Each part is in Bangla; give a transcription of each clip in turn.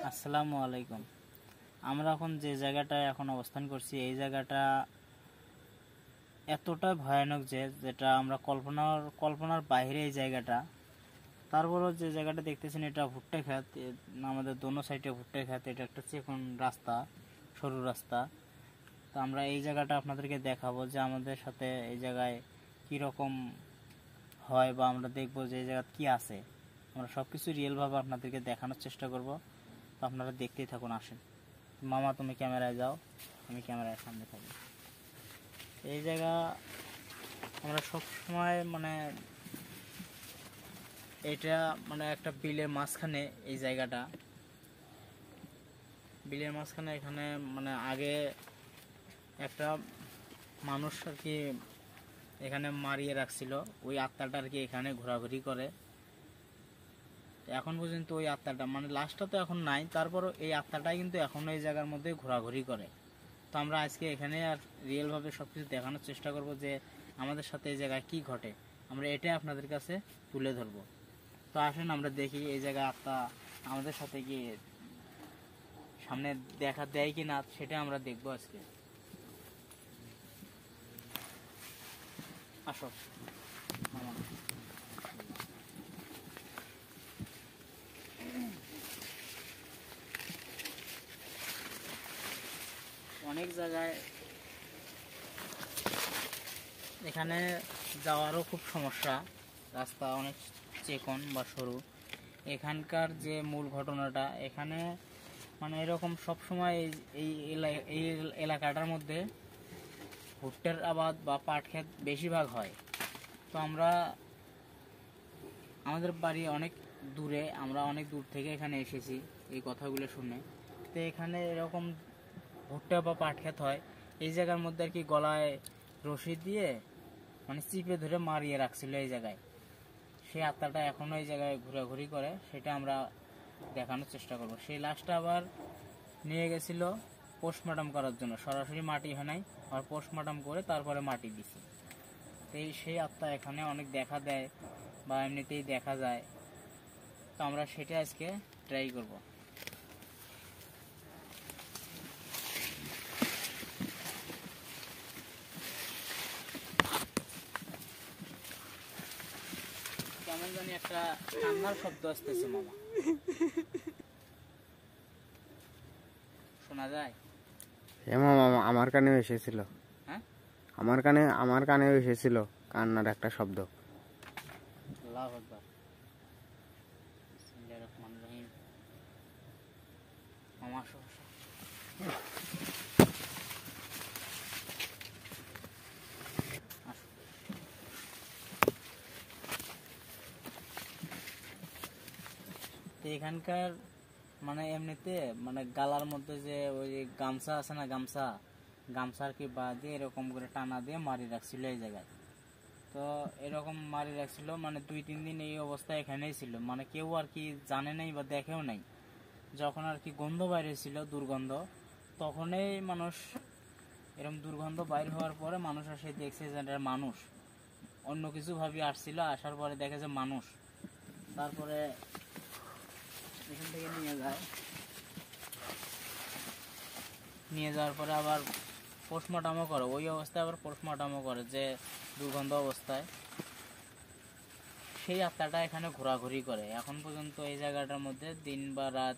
আসসালামু আলাইকুম। আমরা এখন যে জায়গাটায় এখন অবস্থান করছি এই জায়গাটা এতটা ভয়ানক যেটা আমরা কল্পনার বাইরে এই জায়গাটা। তারপরও যে জায়গাটা দেখতেছেন এটা ভুট্টা ক্ষেত, আমাদের দোনো সাইডে ভুট্টা ক্ষেত। এটা একটা চিকন রাস্তা, সরু রাস্তা। তো আমরা এই জায়গাটা আপনাদেরকে দেখাবো যে আমাদের সাথে এই জায়গায় কীরকম হয়, বা আমরা দেখবো যে এই জায়গায় কী আছে। আমরা সব কিছু রিয়েলভাবে আপনাদেরকে দেখানোর চেষ্টা করব। তো আপনারা দেখতেই থাকুন, আসেন। মামা তুমি ক্যামেরায় যাও, আমি ক্যামেরার সামনে থাকি। এই জায়গা আমরা সব সময় এটা একটা বিলের মাঝখানে। এই জায়গাটা বিলের মাঝখানে। এখানে আগে একটা মানুষ আর কি এখানে মারিয়ে রাখছিল। ওই আত্মাটা আর কি এখানে ঘোরাঘুরি করে। এখন পর্যন্ত ওই আত্মাটা লাশটা তো এখন নাই, তারপরও এই আত্মাটাই কিন্তু এখনো এই জায়গার মধ্যে ঘোরাঘুরি করে। তো আমরা আজকে এখানে আর রিয়েলভাবে সব কিছু দেখানোর চেষ্টা করব যে আমাদের সাথে এই জায়গায় কি ঘটে। আমরা এটাই আপনাদের কাছে তুলে ধরব। তো আসেন আমরা দেখি এই জায়গায় আত্মা আমাদের সাথে কি সামনে দেখা দেয় কি না, সেটা আমরা দেখবো আজকে। আসো মামা। অনেক জায়গায় এখানে যাওয়ারও খুব সমস্যা, রাস্তা অনেক চিকন বা সরু। এখানকার যে মূল ঘটনাটা এখানে এরকম সবসময় এই এলাকাটার মধ্যে ভুট্টার আবাদ বা পাট ক্ষেত বেশিরভাগ হয়। তো আমাদের বাড়ি অনেক দূরে, আমরা অনেক দূর থেকে এখানে এসেছি এই কথাগুলো শুনে। তো এখানে এরকম ভুট্টা বা পাট ক্ষেত হয়। এই জায়গার মধ্যে আর কি গলায় রশি দিয়ে চিপে ধরে মারিয়ে রাখছিল এই জায়গায়। সেই আত্মাটা এখনও এই জায়গায় ঘোরাঘুরি করে, সেটা আমরা দেখানোর চেষ্টা করব। সেই লাশটা আবার নিয়ে গেছিল পোস্টমর্টম করার জন্য। সরাসরি মাটি হয় নাই, আর পোস্টমর্টম করে তারপরে মাটি দিছে। তো সেই আত্মা এখানে অনেক দেখা দেয় বা এমনিতেই দেখা যায়। তো আমরা সেটা আজকে ট্রাই করব। কেমন জানি একটা কান্নার শব্দ আসতেছে মামা, শোনা যায়? আমার কানেও এসেছিল। হ্যাঁ, আমার কানেও এসেছিল কান্নার একটা শব্দ। আল্লাহু আকবার। বিসমিল্লাহির রহমানির রহিম। মামা আসো। এখানকার এমনিতে গালার মধ্যে যে ওই গামছা আছে না, গামছা আর কি বা দিয়ে এরকম করে টানা দিয়ে মারি রাখছিল এই জায়গায়। তো এরকম মারি রাখছিল 2-3 দিন এই অবস্থা এখানেই ছিল। কেউ আর কি জানে নাই বা দেখেও নাই। যখন আর কি গন্ধ বাইরে ছিল, দুর্গন্ধ, তখনই মানুষ এরকম দুর্গন্ধ বাইর হওয়ার পরে মানুষ এসে দেখছে যে এটা মানুষ। অন্য কিছু ভাবি আসছিল, আসার পরে দেখে যে মানুষ। তারপরে এখান থেকে নিয়ে যাওয়ার পরে আবার পোস্টমর্টমও করে। ওই অবস্থায় আবার পোস্টমর্টমও করে যে দুর্গন্ধ অবস্থায়। সেই আত্মাটা এখানে ঘোরাঘুরি করে এখন পর্যন্ত এই জায়গাটার মধ্যে। দিন বা রাত,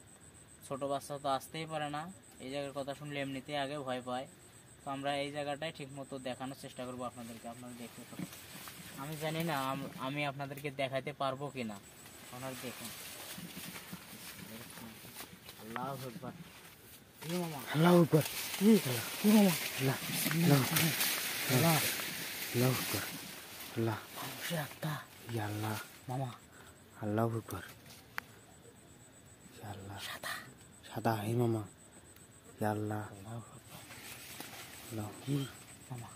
ছোট বাচ্চা তো আসতেই পারে না। এই জায়গার কথা শুনলে এমনিতেই আগে ভয় পায়। তো আমরা এই জায়গাটায় ঠিক মতো দেখানোর চেষ্টা করবো আপনাদেরকে। আপনারা দেখতে পাবেন। আমি জানি না আমি আপনাদেরকে দেখাতে পারবো কিনা, আপনারা দেখুন। আল্লাহু আকবার। আল্লাহু আকবার। আল্লাহ মামা আল্লাহু আকবার। আল্লাহ সাদা হে মামা। আল্লাহ মামা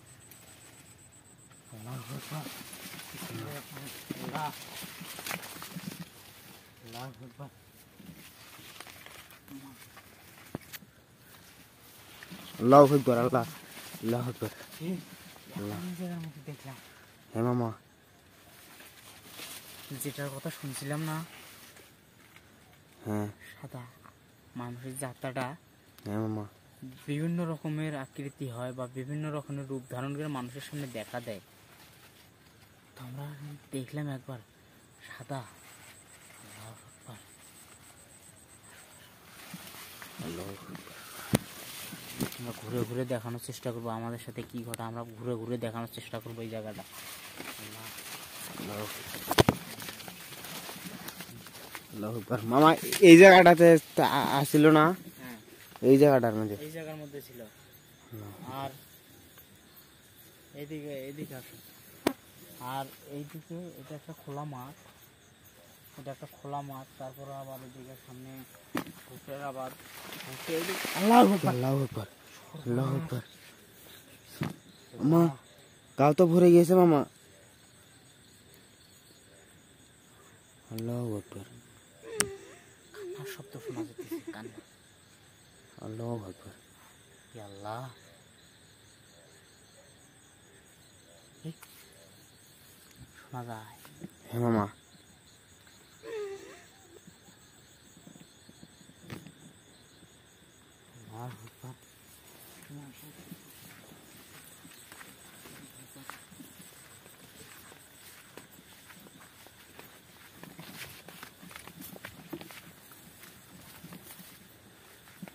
আল্লাহু আকবার। আল্লাহু আকবার। আল্লাহু আকবার। আল্লাহু আকবার। জায়গার মধ্যে দেখলাম হে মামা যেটার কথা শুনছিলাম না, হ্যাঁ সাদা মানুষের যাত্রাটা হ্যাঁ মামা। বিভিন্ন রকমের আকৃতি হয় বা বিভিন্ন রকমের রূপ ধারণ করে মানুষের সামনে দেখা দেয়। তো আমরা দেখলাম একবার সাদা, আল্লাহু আকবার। আমরা ঘুরে ঘুরে দেখানোর চেষ্টা করবো আমাদের সাথে কি ঘটে, আমরা ঘুরে ঘুরে দেখানোর চেষ্টা করবো এই জায়গাটা। মামা এই জায়গাটাতে আসছিল না, হ্যাঁ এই জায়গাটার মধ্যে। এই জায়গার মধ্যে ছিল। আর এইদিকে এইদিকে আসো, আর এইদিকে এটা একটা খোলা মাঠ, এটা একটা খোলা মাঠ। তারপরে আবার এদিকে সামনে ঘুষের আবার ঘুষে আল্লাহু আকবার, আল্লাহু আকবার, আল্লাহু আকবার। মামা গাও তো ভরে গিয়েছে মামা। আল্লাহু আকবার, কান্নার শব্দ শোনা যেতেছে, কান্না। আল্লাহু আকবার। ইয়া আল্লাহ, এই শোনা যায়। হ্যাঁ মামা। আল্লাহু আকবার।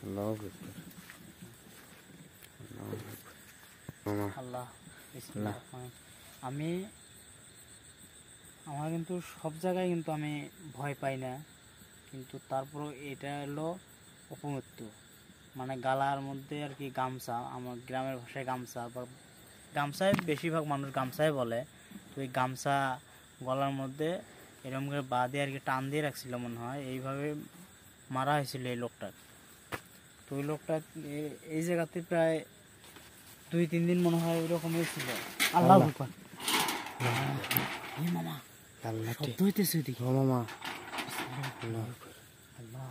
আল্লাহু আকবার, মামা। আল্লাহ বিসমিল্লাহ। আমি আমার কিন্তু সব জায়গায় কিন্তু আমি ভয় পাই না, কিন্তু তারপরও এটা হলো অপমৃত্যু। মানে গালার মধ্যে আর কি গামছা, আমার গ্রামের ভাষায় গামছা, বা গামছায় বেশিরভাগ মানুষ গামছায় বলে। তো এই গামছা গলার মধ্যে এরকম করে বাঁধে আর কি টান দিয়ে রাখছিল মনে হয়, এইভাবে মারা হয়েছিল এই লোকটার। তো ওই লোকটা এই জায়গাতে প্রায় 2-3 দিন মনে হয় ওইরকমই ছিল। আল্লাহ আকবার। মামা আল্লাহ শব্দ হইতেছে ওইদিকে। ও মামা। আল্লাহ। আল্লাহু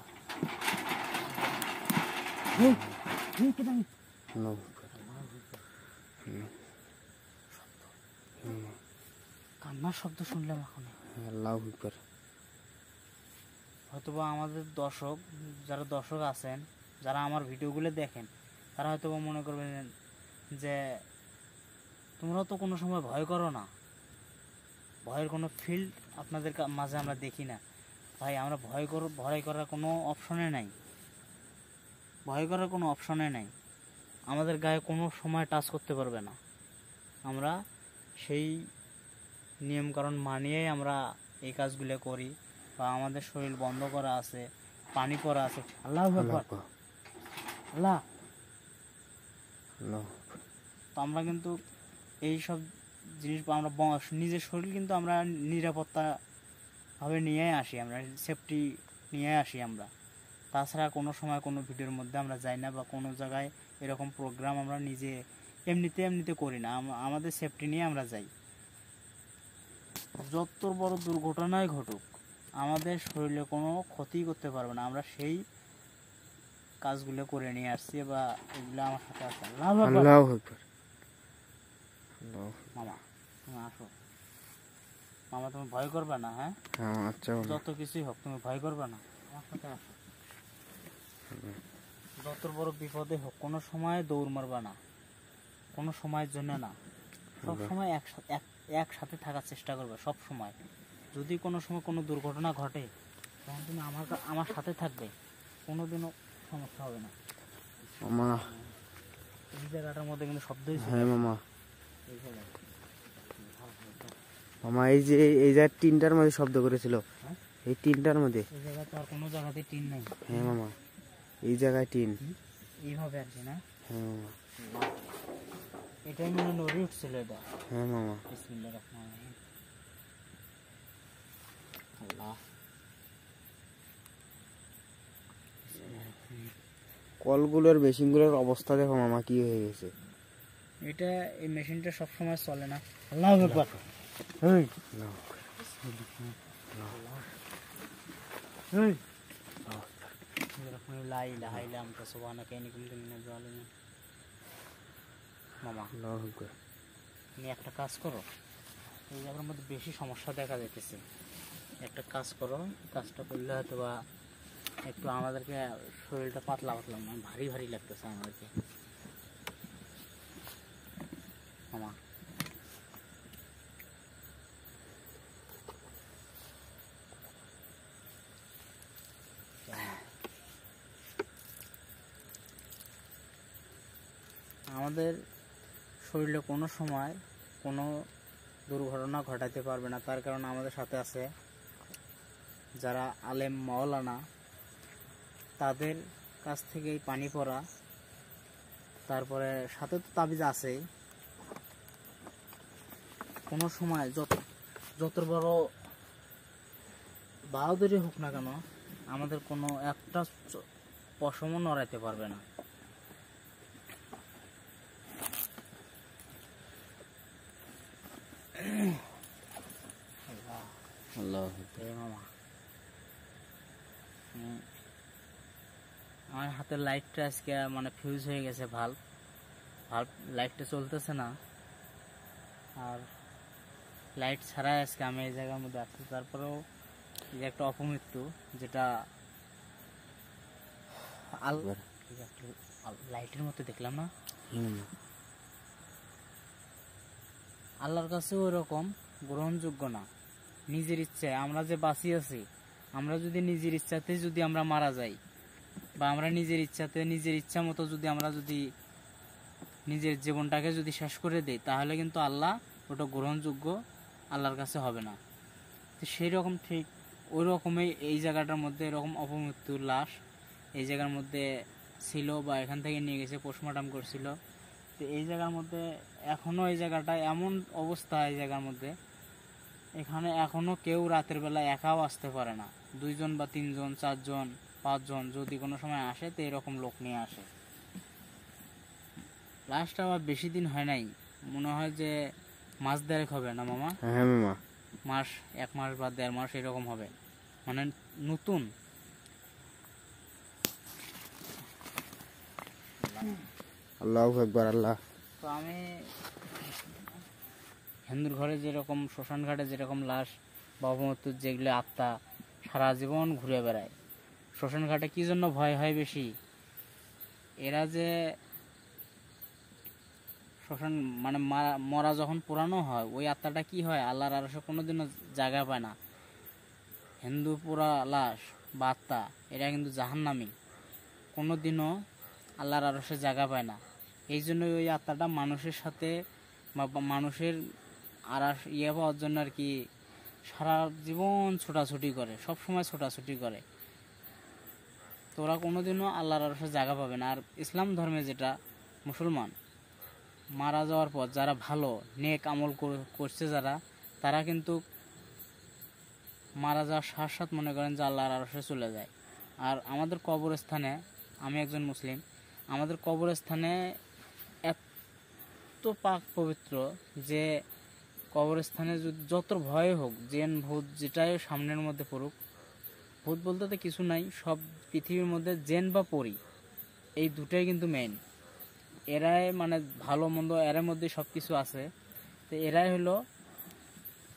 আকবার। কান্নার শব্দ শুনলাম এখন। আল্লাহু আকবার। হয়তোবা আমাদের দর্শক, যারা দর্শক আছেন, যারা আমার ভিডিওগুলো দেখেন, তারা হয়তোবা মনে করবেন যে তোমরা তো কোনো সময় ভয় করো না, ভয়ের কোনো ফিল্ড আপনাদের মাঝে আমরা দেখি না। ভাই আমরা ভয় করার কোনো অপশনে নাই, ভয় করার কোনো অপশনে নাই। আমাদের গায়ে কোনো সময় টাচ করতে পারবে না। আমরা সেই নিয়মকানুন মানিয়েই আমরা এই কাজগুলো করি, বা আমাদের শরীর বন্ধ করা আছে, পানি পড়া আছে। আল্লাহ আকবার, আল্লাহ। তো আমরা কিন্তু এই সব জিনিস আমরা নিজের শরীর কিন্তু আমরা নিরাপত্তাভাবে নিয়ে আসি, আমরা সেফটি নিয়ে আসি আমরা। তাছাড়া কোনো সময় কোনো ভিডিওর মধ্যে আমরা যাই না, বা কোনো জায়গায় এরকম প্রোগ্রাম আমরা নিজে এমনিতে করি না। আমাদের সেফটি নিয়ে আমরা যাই। যত বড় দুর্ঘটনাই ঘটুক, আমাদের শরীরে কোনো ক্ষতি করতে পারবে না। আমরা সেই কাজগুলো করে নিয়ে আসছি, বা এগুলো আমার সাথে আছে। আল্লাহু আকবার। মামা তুমি আসো, মামা তুমি ভয় করবে না, হ্যাঁ? আচ্ছা যত কিছুই হোক তুমি ভয় করবে না, আমার সাথে আসো। যত বড় বিপদে হোক কোনো সময় দৌড় মারবা না, কোনো সময়ের জন্য না। সব সময় একসাথে থাকার চেষ্টা করবে সব সময়। যদি কোনো সময় কোনো দুর্ঘটনা ঘটে, তখন তুমি আমার সাথে থাকবে, কোনোদিনও সমস্যা হবে না। মামা এই জায়গাটার মধ্যে কিন্তু শব্দই ছিল। হ্যাঁ মামা। এই জায়গায় মামা এই যে টিনটার মধ্যে শব্দ করেছিল, এই টিনটার মধ্যে। এই জায়গায় তো আর কোনো জায়গাতে টিন নেই। হ্যাঁ মামা, এই জায়গায় টিন। এইভাবে আর কি না? হ্যাঁ মামা। এটাই মনে নড়ে উঠছিল এটা। হ্যাঁ মামা। বিসমিল্লাহির রহমানির রহিম। আল্লাহ। কলগুলোর মেশিনগুলোর অবস্থা দেখো মামা কি হয়ে গেছে। এটা এই মেশিনটা সব সময় চলে না। আল্লাহু আকবার। এই এই লা ইলাহা ইল্লা আনতা সুবহানাকা ইন্নী কুনতু মিনাজ জালিমিন। মামা আল্লাহু আকবার। তুমি একটা কাজ করো, এই জায়গার মধ্যে বেশি সমস্যা দেখা যাইতেছে, একটা কাজ করো, কাজটা করলে হয়তো বা একটু আমাদেরকে শরীরটা পাতলা পাতলা মানে ভারী ভারী লাগতেছে আমাদেরকে। আমার আমাদের শরীরে কোনো সময় কোনো দুর্ঘটনা ঘটাতে পারবে না, তার কারণ আমাদের সাথে আছে যারা আলেম মাওলানা, তাদের কাছ থেকেই পানি পড়া, তারপরে সাথে তো তাবিজ আছেই। কোনো সময় যত বড় বাহাদুরি হোক না কেন, আমাদের কোনো একটা পশমও নড়াইতে পারবে না। আল্লাহ এই মামা, আমার হাতের লাইটটা আজকে মানে ফিউজ হয়ে গেছে, ভাল্ব লাইটটা চলতেছে না। আর লাইট ছাড়াই আজকে আমি এই জায়গার মধ্যে আসছি। তারপরেও এই যে একটা অপমৃত্যু, যেটা লাইটের মতো দেখলাম না, আল্লাহর কাছে ওই রকম গ্রহণযোগ্য না। নিজের ইচ্ছায় আমরা যে বাঁচিয়ে আছি, আমরা যদি নিজের ইচ্ছাতে যদি আমরা মারা যাই, বা আমরা নিজের ইচ্ছাতে নিজের ইচ্ছা মতো যদি আমরা যদি নিজের জীবনটাকে যদি শেষ করে দেই, তাহলে কিন্তু আল্লাহ ওটা গ্রহণযোগ্য আল্লাহর কাছে হবে না। তো সেই রকম ঠিক ওই রকমই এই জায়গাটার মধ্যে এরকম অপমৃত্যুর লাশ এই জায়গার মধ্যে ছিল, বা এখান থেকে নিয়ে গেছে পোস্টমর্টম করছিল। তো এই জায়গার মধ্যে এখনও এই জায়গাটা এমন অবস্থা, এই জায়গার মধ্যে এখানে এখনও কেউ রাতের বেলা একাও আসতে পারে না। 2 জন বা 3 জন 4 জন 5 জন যদি কোনো সময় আসে, তো এরকম লোক নিয়ে আসে। লাস্টটা আবার বেশি দিন হয় নাই, মনে হয় যে মাস 1.5 হবে না মামা? হ্যাঁ মামা, 1 মাস বা 1.5 মাস এরকম হবে, মানে নতুন। আল্লাহু আকবার। আল্লাহ, তো আমি হিন্দুর ঘরে যেরকম শ্মশান ঘাটে যেরকম লাশ বা অপমৃত্যুর যেগুলো আত্মা সারা জীবন ঘুরে বেড়ায়, শ্মশান ঘাটে কী জন্য ভয় হয় বেশি? এরা যে শ্মশান মানে মরা যখন পোড়ানো হয়, ওই আত্মাটা কি হয়, আল্লাহর আরশে কোনোদিনও জায়গা পায় না। হিন্দু পোড়া লাশ বা আত্মা এরা কিন্তু জাহান্নামী, কোনোদিনও আল্লাহর আরশে জায়গা পায় না। এই জন্যই ওই আত্মাটা মানুষের সাথে বা মানুষের আরাস পাওয়ার জন্য আর কি সারা জীবন ছোটাছুটি করে, সব সময় ছোটাছুটি করে। তো ওরা কোনোদিনও আল্লাহর আরশে জায়গা পাবে না। আর ইসলাম ধর্মে যেটা মুসলমান, মারা যাওয়ার পর যারা ভালো নেক আমল করছে যারা, তারা কিন্তু মারা যাওয়ার সাথে সাথে মনে করেন যে আল্লাহর আরশে চলে যায়। আর আমাদের কবরস্থানে, আমি একজন মুসলিম, আমাদের কবরস্থানে এত পাক পবিত্র যে কবরস্থানে যত ভয় হোক, জেন ভূত যেটাই সামনের মধ্যে পড়ুক, ভূত বলতে তো কিছু নাই, সব পৃথিবীর মধ্যে জেন বা পরি এই দুটাই কিন্তু মেইন। এরাই মানে ভালো মন্দ এর মধ্যে সব কিছু আছে। তো এরাই হলো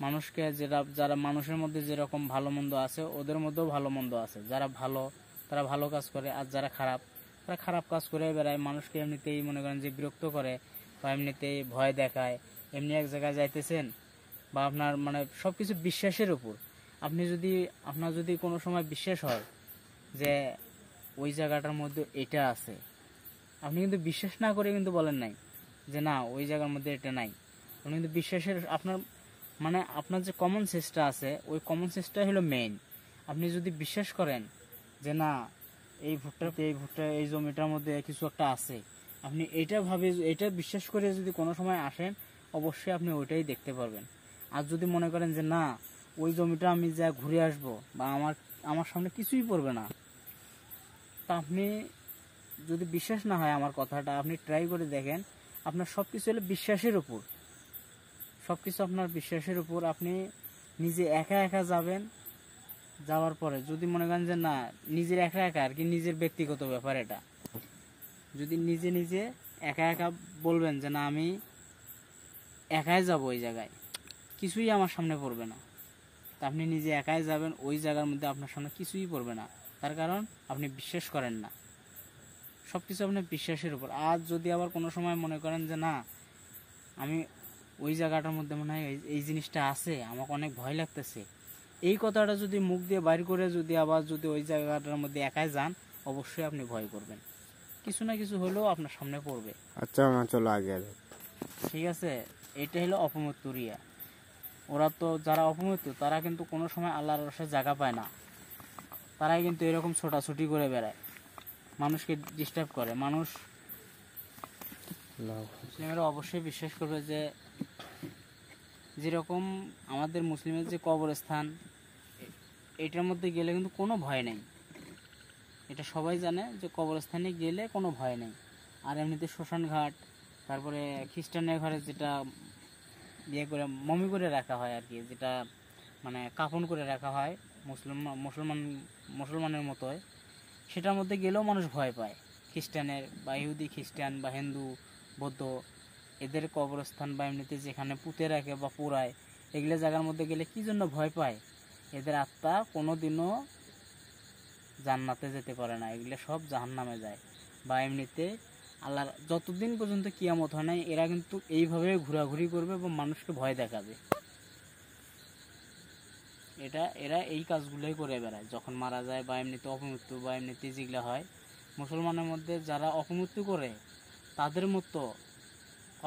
মানুষকে, যারা মানুষের মধ্যে যেরকম ভালো মন্দ আছে, ওদের মধ্যেও ভালো মন্দ আছে। যারা ভালো তারা ভালো কাজ করে, আর যারা খারাপ তারা খারাপ কাজ করে বেড়ায়, মানুষকে এমনিতেই মনে করেন যে বিরক্ত করে, বা এমনিতেই ভয় দেখায়। এমনি এক জায়গায় যাইতেছেন, বা আপনার মানে সব কিছু বিশ্বাসের উপর, আপনার যদি কোনো সময় বিশ্বাস হয় যে ওই জায়গাটার মধ্যে এটা আছে, আপনি কিন্তু বিশ্বাস না করে কিন্তু বলেন নাই যে না ওই জায়গার মধ্যে এটা নাই। আপনি কিন্তু বিশ্বাসের আপনার যে কমন সেন্সটা আছে, ওই কমন সেন্সটাই হলো মেইন। আপনি যদি বিশ্বাস করেন যে না এই ভুট্টা এই জমিটার মধ্যে কিছু একটা আছে, আপনি এটা বিশ্বাস করে যদি কোনো সময় আসেন, অবশ্যই আপনি ওইটাই দেখতে পারবেন। আর যদি মনে করেন যে না ওই জমিটা আমি যা ঘুরে আসবো, বা আমার সামনে কিছুই পড়বে না, তা আপনি যদি বিশ্বাস না হয় আমার কথাটা, আপনি ট্রাই করে দেখেন। আপনার সব কিছু হলো বিশ্বাসের উপর, সব কিছু আপনার বিশ্বাসের উপর। আপনি নিজে একা একা যাবেন, যাওয়ার পরে যদি মনে করেন যে না নিজের একা একা আর কি, নিজের ব্যক্তিগত ব্যাপার এটা, যদি নিজে একা একা বলবেন যে না আমি একাই যাব ওই জায়গায়, কিছুই আমার সামনে পড়বে না, তা আপনি নিজে একাই যাবেন, ওই জায়গার মধ্যে আপনার সামনে কিছুই পড়বে না। তার কারণ আপনি বিশ্বাস করেন না, সব কিছু আপনার বিশ্বাসের উপর। আজ যদি আবার কোনো সময় মনে করেন যে না, আমি ওই জায়গাটার মধ্যে মনে হয় এই জিনিসটা আছে, আমাকে অনেক ভয় লাগতেছে, এই কথাটা যদি মুখ দিয়ে বাইর করে যদি আবার যদি ওই জায়গাটার মধ্যে একাই যান, অবশ্যই আপনি ভয় করবেন, কিছু না কিছু হলেও আপনার সামনে পড়বে। আচ্ছা মামা চলো আগে। ঠিক আছে, এটা হলো অপমৃত্যু রিয়া। ওরা তো যারা অপমৃত্যু তারা কিন্তু কোনো সময় আল্লাহর রসে জায়গা পায় না, তারাই কিন্তু এরকম ছোটাছুটি করে বেড়ায়, মানুষকে ডিস্টার্ব করে। মানুষ মুসলিমেরা অবশ্যই বিশ্বাস করবে যে যেরকম আমাদের মুসলিমের যে কবরস্থান, এটার মধ্যে গেলে কিন্তু কোনো ভয় নেই, এটা সবাই জানে যে কবরস্থানে গেলে কোনো ভয় নেই। আর এমনিতে শ্মশান ঘাট, তারপরে খ্রিস্টানের ঘরে যেটা ইয়ে করে মমি করে রাখা হয় আর কি, যেটা মানে কাফন করে রাখা হয় মুসলমানের মতোই, সেটার মধ্যে গেলেও মানুষ ভয় পায়। খ্রিস্টানের বা ইহুদি খ্রিস্টান বা হিন্দু বৌদ্ধ এদের কবরস্থান বা এমনিতে যেখানে পুঁতে রাখে বা পোড়ায়, এগুলো জায়গার মধ্যে গেলে কি জন্য ভয় পায়? এদের আত্মা কোনো দিনও জান্নাতে যেতে পারে না, এগুলো সব জাহান্নামে যায়। বা এমনিতে আল্লাহর যতদিন পর্যন্ত কিয়ামত হয় নাই, এরা কিন্তু এইভাবে ঘোরাঘুরি করবে এবং মানুষকে ভয় দেখাবে। এরা এই কাজগুলোই করে বেড়ায় যখন মারা যায় বা এমনিতে অপমৃত্যু বা এমনিতে যেগুলো হয়। মুসলমানের মধ্যে যারা অপমৃত্যু করে তাদের মতো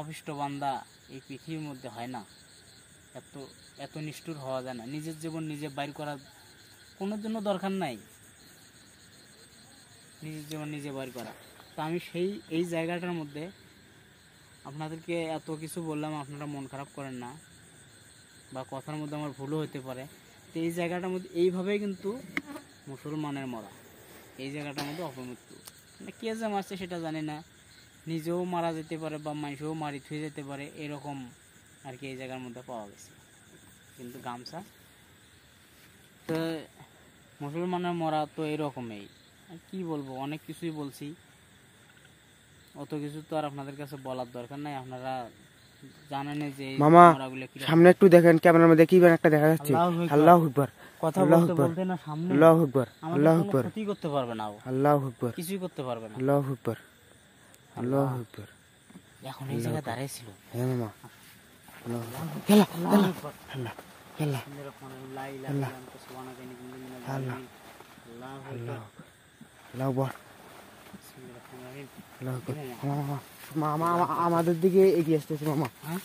অভিষ্ট বান্দা এই পৃথিবীর মধ্যে হয় না। এত নিষ্ঠুর হওয়া যায় না, নিজের জীবন নিজে বাইর করার কোনো জন্য দরকার নাই, নিজের জীবন নিজে বাইর করা। তো আমি এই জায়গাটার মধ্যে আপনাদেরকে এত কিছু বললাম, আপনারা মন খারাপ করেন না বা কথার মধ্যে আমার ভুলও হতে পারে। তো এই জায়গাটার মধ্যে এইভাবেই কিন্তু মুসলমানের মরা, এই জায়গাটার মধ্যে অপমৃত্যু, মানে কে যে মারছে সেটা জানি না, নিজেও মারা যেতে পারে বা মানুষও মারি থুয়ে যেতে পারে, এরকম আর কি এই জায়গার মধ্যে পাওয়া গেছে। কিন্তু গামছা তো মুসলমানের মরা তো এরকমই, আর কি বলবো, অনেক কিছুই বলছি, অত কিছু তো আর আপনাদের কাছে বলার দরকার নাই, আপনারা জানেন যে এই মামা মরাগুলো কি। সামনে একটু দেখেন, ক্যামেরার মধ্যে কি যেন একটা দেখা যাচ্ছে। আল্লাহু আকবার, কথা আল্লাহু বলতে আকবার, বলতে না সামনে আল্লাহু আকবার, আমাদের আল্লাহু কোনো আকবার, ক্ষতি করতে পারবে না, ও আল্লাহু আকবার, কিছুই করতে পারবে না। আল্লাহু আকবার, আল্লাহু আকবার। এখন এই জায়গায় দাঁড়িয়ে ছিল। হ্যাঁ মামা, আল্লাহু আকবার। খেলা খেলা খেলা খেলা আল্লাহ আল্লাহ আল্লাহ আল্লাহু আকবার, আল্লাহু আকবার। মামা মামা আমাদের দিকে এগিয়ে আসতেছে মামা। হ্যাঁ